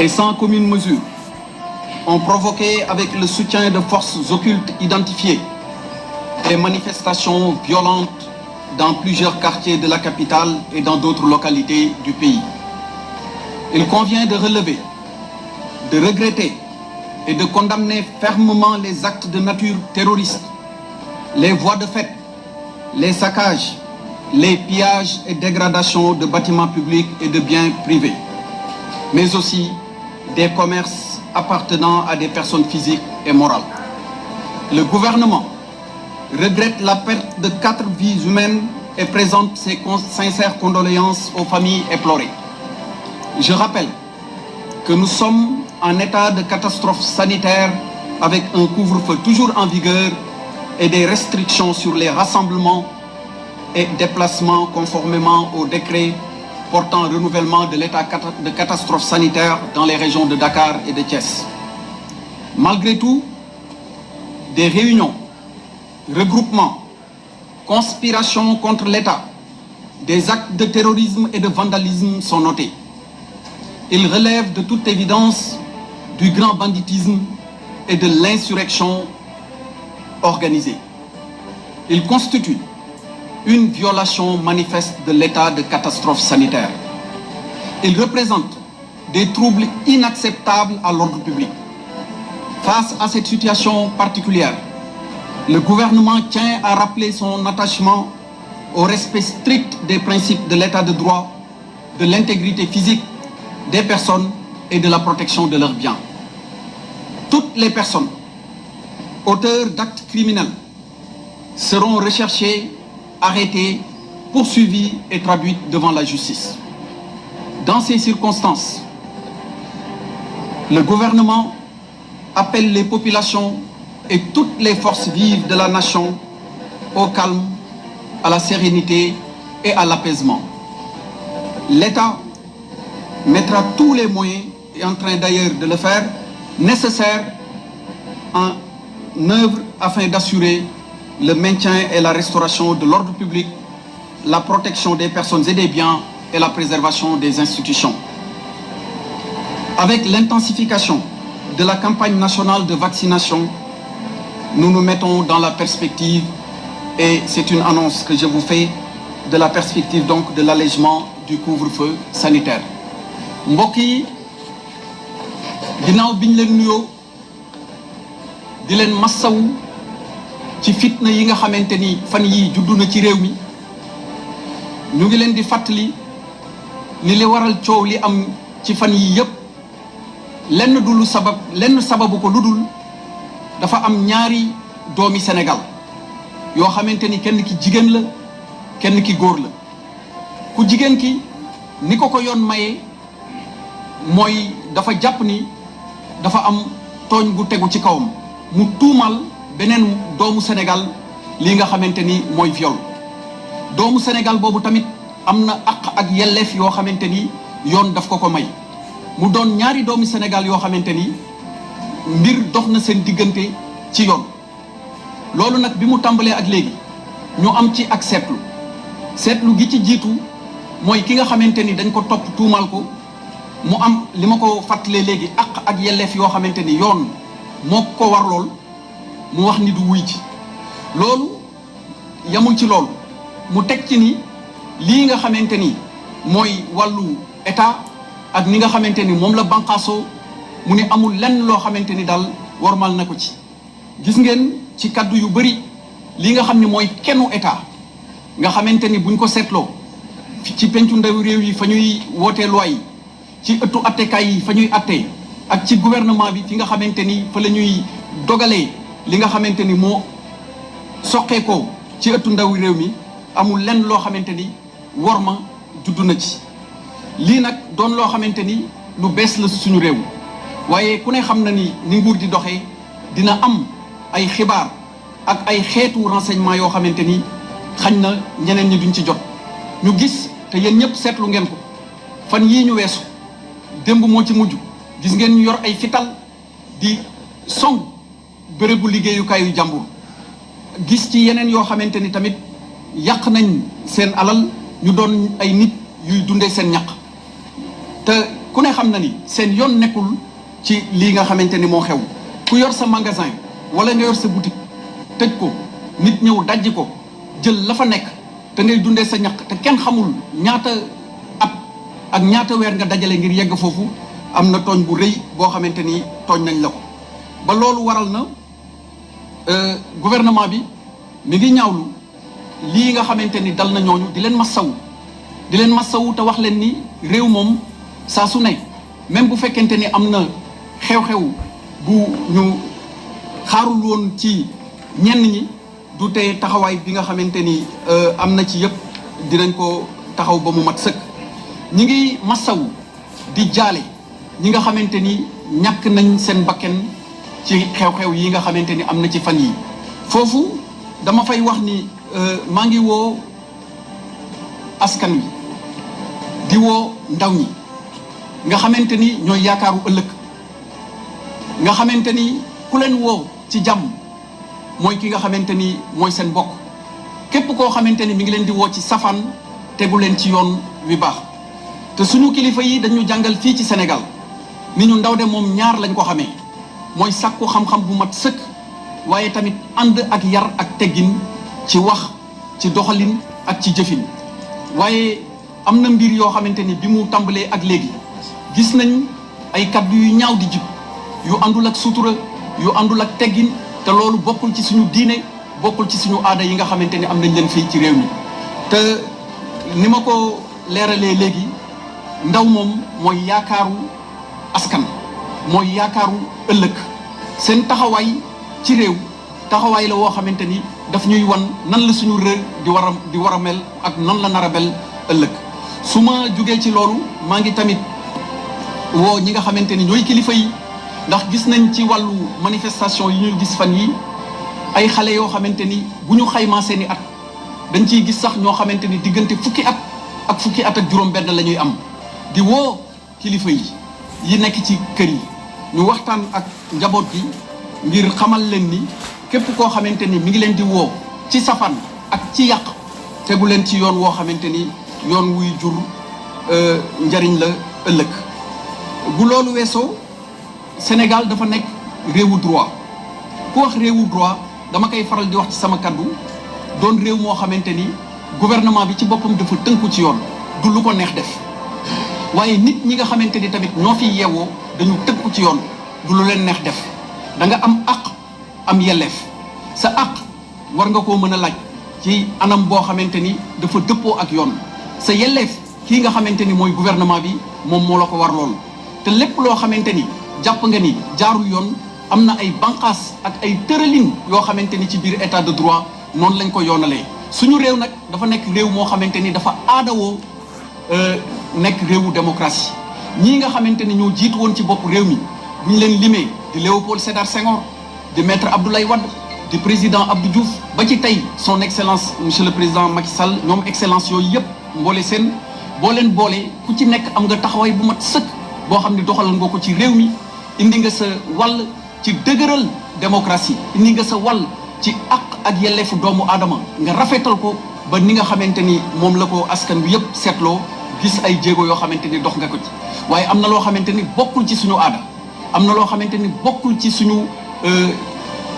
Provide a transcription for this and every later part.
et sans commune mesure ont provoqué, avec le soutien de forces occultes identifiées, des manifestations violentes dans plusieurs quartiers de la capitale et dans d'autres localités du pays. Il convient de relever, de regretter et de condamner fermement les actes de nature terroriste, les voies de fait, les saccages, les pillages et dégradations de bâtiments publics et de biens privés, mais aussi des commerces appartenant à des personnes physiques et morales. Le gouvernement regrette la perte de 4 vies humaines et présente ses sincères condoléances aux familles éplorées. Je rappelle que nous sommes en état de catastrophe sanitaire avec un couvre-feu toujours en vigueur et des restrictions sur les rassemblements et déplacements conformément au décret portant renouvellement de l'état de catastrophe sanitaire dans les régions de Dakar et de Thiès. Malgré tout, des réunions, regroupements, conspirations contre l'État, des actes de terrorisme et de vandalisme sont notés. Ils relèvent de toute évidence du grand banditisme et de l'insurrection organisée. Ils constituent une violation manifeste de l'état de catastrophe sanitaire. Ils représentent des troubles inacceptables à l'ordre public. Face à cette situation particulière, le gouvernement tient à rappeler son attachement au respect strict des principes de l'état de droit, de l'intégrité physique des personnes et de la protection de leurs biens. Toutes les personnes auteurs d'actes criminels seront recherchées, arrêtées, poursuivies et traduites devant la justice. Dans ces circonstances, le gouvernement appelle les populations et toutes les forces vives de la nation au calme, à la sérénité et à l'apaisement. L'État mettra tous les moyens, et est en train d'ailleurs de le faire, nécessaires en œuvre afin d'assurer le maintien et la restauration de l'ordre public, la protection des personnes et des biens et la préservation des institutions. Avec l'intensification de la campagne nationale de vaccination, nous nous mettons dans la perspective, et c'est une annonce que je vous fais, de la perspective donc de l'allègement du couvre-feu sanitaire. mbokk yi ginnaaw biñ leen nuyoo di leen massawu ci fitna yi nga xamante ni fan yii juddu na ci réew mi ñu ngi leen di fàttali ni li waral coow li am ci fan yii yépp lenn du lu sabab lenn sababu ko lu dul dafa am ñaari doomi Sénégal yoo xamante ni kenn ki jigéen la kenn ki góor la ku jigéen ki ni ko yoon maye mooy dafa jàpp ni dafa am tooñ gu tegu ci kawam mu tuumal beneen doomu Sénégal lii nga xamante ni mooy viol doomu Sénégal boobu tamit am na àq ak yelleef yoo xamante ni yoon daf ko may mu doon ñaari doomu Sénégal yoo xamante ni mbir dox na seen diggante ci yoon loolu nag bi mu tàmbalee ak léegi ñu am ci ak seetlu gi ci jiitu mooy ki nga xamante ni dañ ko topp tuumal ko mu am li ma ko fàttalee léegi ak yelleef yoo xamante ni yoon moo ko war lool mu wax ni du wuy ci loolu yamul ci loolu mu teg ci ni lii nga xamante ni mooy wàllu état ak ni nga xamante ni moom la banqaasoo mu ni amul lenn loo xamante ni daal warmal na ko ci gis ngeen ci kaddu yu bëri lii nga xam ni mooy kennu état nga xamante ni buñ ko seetloo ci pencu ndaw réew yi fa ñuy wootee loi yi ci ëttu attekaay yi fa ñuy attee ak ci gouvernement bi fi nga xamante ni fa la ñuy dogalee li nga xamante ni moo soqeekoo ci ëttu ndaw réew mi amul lenn loo xamante ni war ma juddu na ci lii nag doon loo xamante ni lu bees la suñu réew waaye ku ne xam na ni nguur di doxee dina am ay xibaar ak ay xeetu renseignement yoo xamante ni xañ na ñeneen ñi duñ ci jot ñu gis te yéen ñëpp seetlu ngeen ko fan yii ñu weesu démb moo ci mujj gis ngeen ñu yor ay fital di song bérébu liggéeyukaayu jàmbur gis ci yeneen yoo xamante ni tamit yàq nañ seen alal ñu doon ay nit yuy dundee seen ñaq te ku ne xam na ni seen yoon nekkul ci lii nga xamante ni moo xew ku yor sa magasin wala nga yor sa boutique tëj ko nit ñëw dajji ko jël la fa nekk te ngay dundee sa ñaq te kenn xamul ñaata at ak ñaata weer nga dajale ngir yegg foofu am na tooñ bu rëy boo xamante ni tooñ nañ la ko ba loolu waral na gouvernement bi mi ngi ñaawlu lii nga xamante ni dal na ñooñu di leen massawu te wax leen ni réew moom saa su ne même bu fekkente ni am na xew-xew bu ñu xaarul woon ci ñenn ñi du tee taxawaay bi nga xamante ni am na ci yëpp dinañ ko taxaw ba mu mat sëkk. ñi ngi massawu di jaale ñi nga xamante ni ñàkk nañ seen bakken ci xew-xew yi nga xamante ni am na ci fan yi foofu dama fay wax ni maa ngi woo askan wi di woo ndaw ñi nga xamante ni ñooy yaakaaru ëllëg nga xamante ni ku leen woo ci jàmm mooy ki nga xamante ni mooy seen bokk képp koo xamante ni mi ngi leen di woo ci safaan tegu leen ci yoon wi baax te suñu kilifa yi dañu jàngal fii ci Sénégal ni ñu ndaw de moom ñaar lañ ko xamee mooy sàkku xam-xam bu mat sëkk waaye tamit ànd ak yar ak teggin ci wax ci doxalin ak ci jëfin waaye am na mbir yoo xamante ni bi mu tàmbalee ak léegi gis nañ ay kaddu yu ñaaw di jib yu àndul ak sutura yu àndul ak teggin te loolu bokkul ci suñu diine bokkul ci suñu aada yi nga xamante ni am nañ leen fii ci réew mi te ni ma ko leeralee léegi ndaw moom mooy yaakaaru askan mooy yaakaaru ëllëg seen taxawaay ci réew taxawaay la woo xamante ni daf ñuy wan nan la suñu réew di war a mel ak nan la nar a mel ëllëg su ma jugee ci loolu maa ngi tamit woo ñi nga xamante ni ñooy kilifa yi ndax gis nañ ci wàllu manifestation yi ñuy gis fan yi ay xale yoo xamante ni bu ñu xaymaa seeni at dañ ciy gis sax ñoo xamante ni diggante fukki at ak juróom-benn la ñuy am di woo kilifa yi nekk ci kër yi ñu waxtaan ak njaboot gi ngir xamal leen ni képp koo xamante ni mi ngi leen di woo ci safaan ak ci yàq tegu leen ci yoon woo xamante ni yoon wuy jur njariñ la ëllëg bu loolu weesoo Sénégal dafa nekk réewu droit ku wax réewu droit dama koy faral di wax ci sama kaddu doon réew moo xamante ni gouvernement bi ci boppam dafa tënku ci yoon du lu ko neex def waaye nit ñi nga xamante ni tamit ñoo fi yeewoo dañu tënku ci yoon du lu leen neex def da nga am àq am yelleef sa àq war nga koo mën a laaj ci anam boo xamante ni dafa dëppoo ak yoon sa yelleef kii nga xamante ni mooy gouvernement bi moom moo la ko war loolu te lépp loo xamante ni jàpp nga ni jaarul yoon am na ay banqaas ak ay tëralin yoo xamante ni ci biir état de droit noonu lañ ko yoonalee suñu réew nag dafa nekk réew moo xamante ni dafa aadawoo nekk réewu démocratie ñii nga xamante ni ñoo jiitu woon ci bopp réew mi bu ñu leen limee di Léopold Sédar Senghor di maître Abdoulaye Wade di président Abdou Diouf ba ci tey son excellence monsieur le président Macky Sall ñoom excellence yooyu yëpp mboole seen boo leen boole ku ci nekk am nga taxawaay bu mat sëkk boo xam ne doxal nga ko ci réew mi indi nga sa wàll ci dëgëral démocratie indi nga sa wàll ci àq ak yelleefu doomu aadama nga rafetal ko ba ni nga xamante ni moom la ko askan wi yëpp seetloo gis ay jéego yoo xamante ni dox nga ko ci waaye am na loo xamante ni bokkul ci suñu aada am na loo xamante ni bokkul ci suñu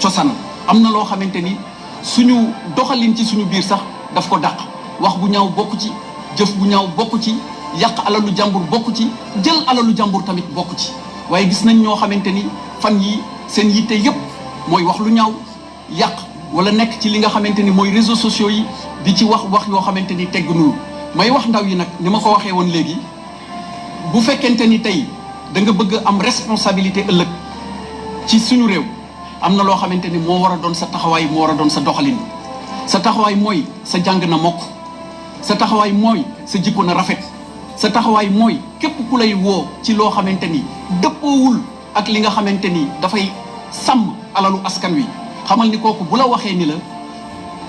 cosaan am na loo xamante ni suñu doxalin ci suñu biir sax daf ko dàq wax bu ñaaw bokk ci jëf bu ñaaw bokk ci yàq alalu jàmbur bokk ci jël alalu jàmbur tamit bokk ci waaye gis nañ ñoo xamante ni fan yi seen yitte yëpp mooy wax lu ñaaw yàq wala nekk ci li nga xamante ni mooy réseaux sociaux yi di ci wax yoo xamante ni tegg nulu may wax ndaw yi nag ni ma ko waxee woon léegi bu fekkente ni tey da nga bëgg am responsabilité ëllëg ci suñu réew am na loo xamante ni moo war a doon sa taxawaay moo war a doon sa doxalin sa taxawaay mooy sa jàng na mokk sa taxawaay mooy sa jikko na rafet sa taxawaay mooy képp ku lay woo ci loo xamante ni dëppoowul ak li nga xamante ni dafay sàmm alalu askan wi xamal ni kooku bu la waxee ni la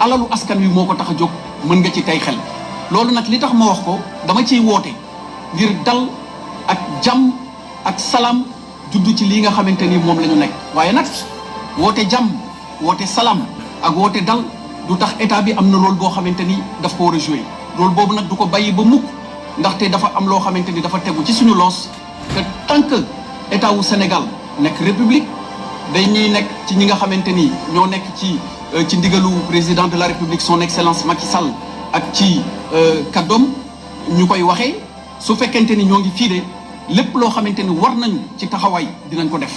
alalu askan wi moo ko tax a jóg mën nga ci tey xel loolu nag li tax ma wax ko dama ciy woote ngir dal ak jàmm ak salaam juddu ci lii nga xamante ni moom la ñu nekk waaye nag woote jàmm woote salaam ak woote dal du tax état bi am na rôle boo xamante ni daf ko war a jouer rôle boobu nag du ko bàyyi ba mukk ndaxte dafa am loo xamante ni dafa tegu ci suñu loos que tant que état wu Sénégal nekk république dañuy nekk ci ñi nga xamante ni ñoo nekk ci ndigalu président de la république son excellence Macky Sall ak ci kàddoom ñu koy waxee su fekkente ni ñoo ngi fii de lépp loo xamante ni war nañu ci taxawaay dinañ ko def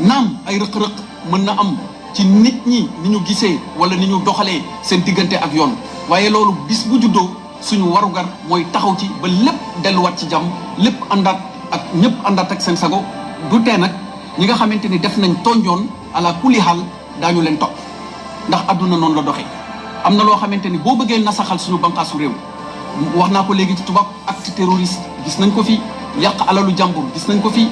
naam ay rëq-rëq mën na am ci nit ñi ni ñu gisee wala ni ñu doxalee seen diggante ak yoon waaye loolu bis bu juddoo suñu warugar mooy taxaw ci ba lépp delluwaat ci jàmm lépp àndaat ak ñëpp àndaat ak seen sago du tee nag ñi nga xamante ni def nañ tonjoon ala kulli xaal daañu leen topp ndax adduna noonu la doxee am na loo xamante ni boo bëggee nasaxal suñu banqaasu réew wax naa ko léegi ci tubaab acte terroriste gis nañ ko fi yàq alalu jàmbur gis nañ ko fi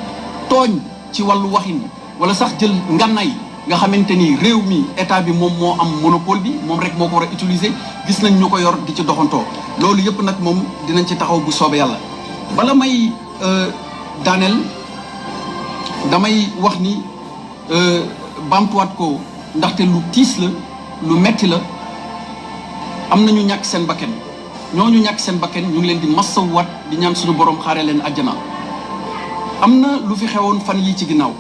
tooñ ci wàllu waxin wala sax jël ngànnaay nga xamante ni réew mi état bi moom moo am monopole bi moom rek moo ko war a utiliser gis nañ ñu ko yor di ci doxantoo loolu yëpp nag moom dinañ ci taxaw bu soobee yàlla bala may daaneel damay wax ni bamtuwaat ko ndaxte lu tiis la lu metti la am na ñu ñàkk seen bakken ñooñu ñàkk seen bakken ñu ngi leen di massawuwaat di ñaan suñu borom xaare leen àjjana am na lu fi xewoon fan yii ci ginnaaw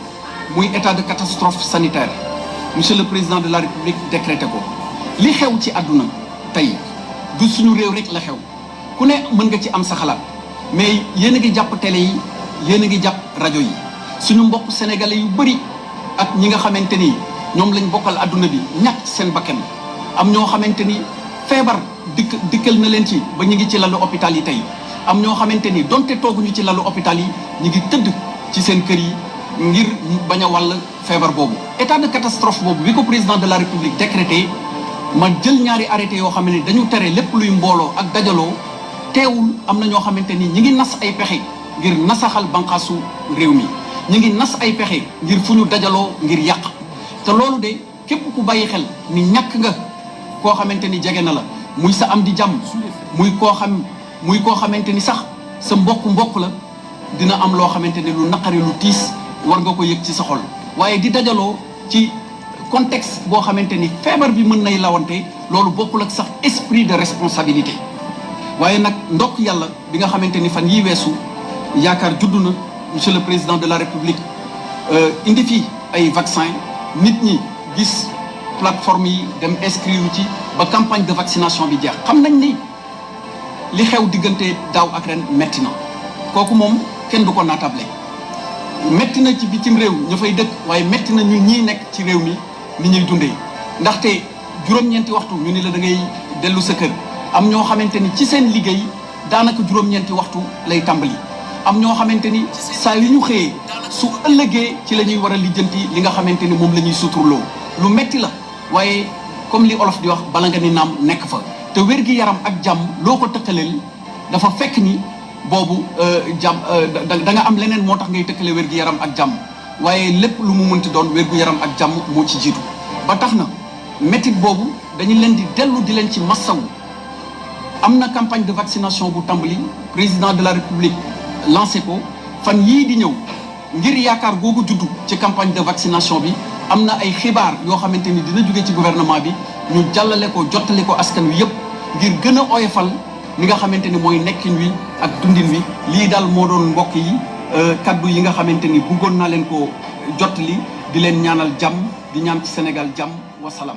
muy état de catastrophe sanitaire monsieur le président de la république décrété ko li xew ci àdduna tey du suñu réew rek la xew ku ne mën nga ci am sa xalaat mais yéen a ngi jàpp télé yi yéen a ngi jàpp rajo yi suñu mbokk sénégalais yu bëri ak ñi nga xamante ni ñoom lañ bokkal àdduna bi ñàkk seen bakken am ñoo xamante ni feebar dikkal na leen ci ba ñu ngi ci lalu hôpital yi tey am ñoo xamante ni donte tooguñu ci lalu hôpital yi ñu ngi tëdd ci seen kër yi ngir bañ a wàll feebar boobu état de catastrophe boobu bi ko président de la république décrété ma jël ñaari arrêté yoo xam ne dañu tere lépp luy mbooloo ak dajaloo teewul am na ñoo xamante ni ñi ngi nas ay pexe ngir nasaxal banqaasu réew mi ñi ngi nas ay pexe ngir fu ñu dajaloo ngir yàq te loolu de képp ku bàyyi xel ni ñàkk nga koo xamante ni jege na la muy sa am di jàmm muy koo xamante ni sax sa mbokk la dina am loo xamante ni lu naqari lu tiis war nga ko yëg ci sa xol waaye di dajaloo ci contexte boo xamante ni feebar bi mën nay lawante loolu bokkul ak sax esprit de responsabilité waaye nag ndokk yàlla bi nga xamante ni fan yii weesu yaakaar juddu na monsieur le président de la république indi fi ay vaccin nit ñi gis plateforme yi dem inscrire ci ba campagne de vaccination bi jeex xam nañ ni li xew diggante daaw ak ren metti na kooku moom kenn du ko naatable metti na ci bitim réew ña fay dëkk waaye metti na ñun ñii nekk ci réew mi ni ñuy dundee ndaxte juróom-ñeenti waxtu ñu ni la da ngay dellu sa kër am ñoo xamante ni ci seen liggéey daanaka juróom-ñeenti waxtu lay tàmbali am ñoo xamante ni saa yu ñu xëyee su ëllëgee ci la ñuy war a lijjanti li nga xamante ni moom la ñuy suturloo lu metti la waaye comme li olof di wax bala nga ni naam nekk fa te wér-gi-yaram ak jàmm loo ko tëkkaleel dafa fekk ni boobu jàmm da nga am leneen moo tax ngay tëkkale wér-gi-yaram ak jàmm waaye lépp lu mu mënti doon wér-gu-yaram ak jàmm moo ci jiitu ba tax na métit boobu dañu leen di dellu di leen ci massawu am na campagne de vaccination bu tàmbali président de la république lancé ko fan yii di ñëw ngir yaakaar googu juddu ci campagne de vaccination bi am na ay xibaar yoo xamante ni dina jóge ci gouvernement bi ñu jàllale ko jottali ko askan wi yëpp ngir gën a oyofal li nga xamante ni mooy nekkin wi ak dundin wi lii daal moo doon mbokk yi kaddu yi nga xamante ni bëggoon naa leen ko jottali di leen ñaanal jàmm di ñaan ci Sénégal jàmm wasalaam